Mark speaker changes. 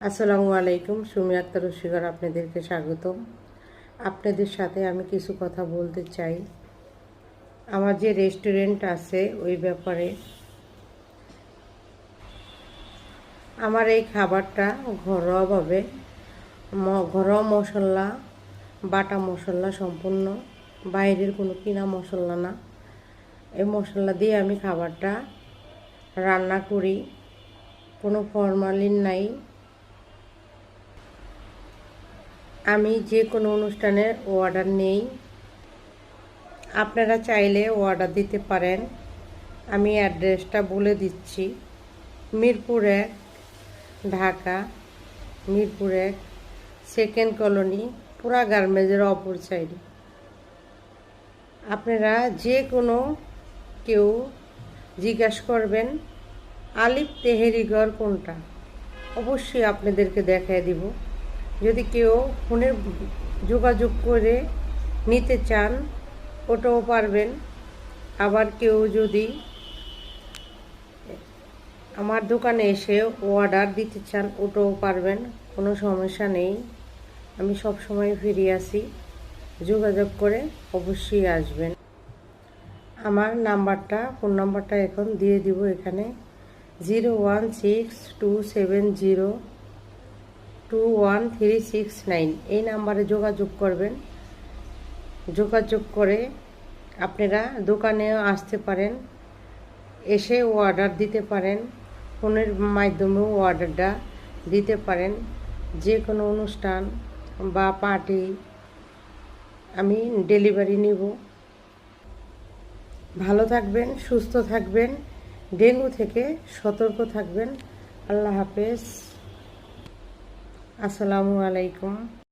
Speaker 1: আসসালামু আলাইকুম। সুমি আক্তার রশিগার আপনাদেরকে স্বাগতম। আপনাদের সাথে আমি কিছু কথা বলতে চাই আমার যে রেস্টুরেন্ট আছে ওই ব্যাপারে। আমার এই খাবারটা ঘরোয়াভাবে ঘরোয়া মশলা, বাটা মশলা সম্পূর্ণ, বাইরের কোনো কিনা মশলা না। এই মশলা দিয়ে আমি খাবারটা রান্না করি, কোনো ফরমালিন নাই। আমি যে কোনো অনুষ্ঠানের অর্ডার নেই, আপনারা চাইলে অর্ডার দিতে পারেন। আমি অ্যাড্রেসটা বলে দিচ্ছি। মিরপুর 1, ঢাকা। মিরপুর 1, সেকেন্ড কলোনি, পুরা গার্মেন্টসের অপর সাইডে। আপনারা যে কোনো কেউ জিজ্ঞাসা করবেন আলিফ তেহেরিঘর কোনটা, অবশ্যই আপনাদেরকে দেখায় দিব। যদি কেউ ফোনে যোগাযোগ করে নিতে চান ওটাও পারবেন। আবার কেউ যদি আমার দোকানে এসে অর্ডার দিতে চান ওটাও পারবেন, কোনো সমস্যা নেই। আমি সব সময় ফ্রি আছি, যোগাযোগ করে অবশ্যই আসবেন। আমার ফোন নাম্বারটা এখন দিয়ে দিব এখানে, 01620213669। এই নাম্বারে যোগাযোগ করবেন। যোগাযোগ করে আপনারা দোকানেও আসতে পারেন, এসে অর্ডার দিতে পারেন, ফোনের মাধ্যমেও অর্ডারটা দিতে পারেন। যে কোনো অনুষ্ঠান বা পার্টি আমি ডেলিভারি নিব। ভালো থাকবেন, সুস্থ থাকবেন, ডেঙ্গু থেকে সতর্ক থাকবেন। আল্লাহ হাফেজ। আসসালামু আলাইকুম।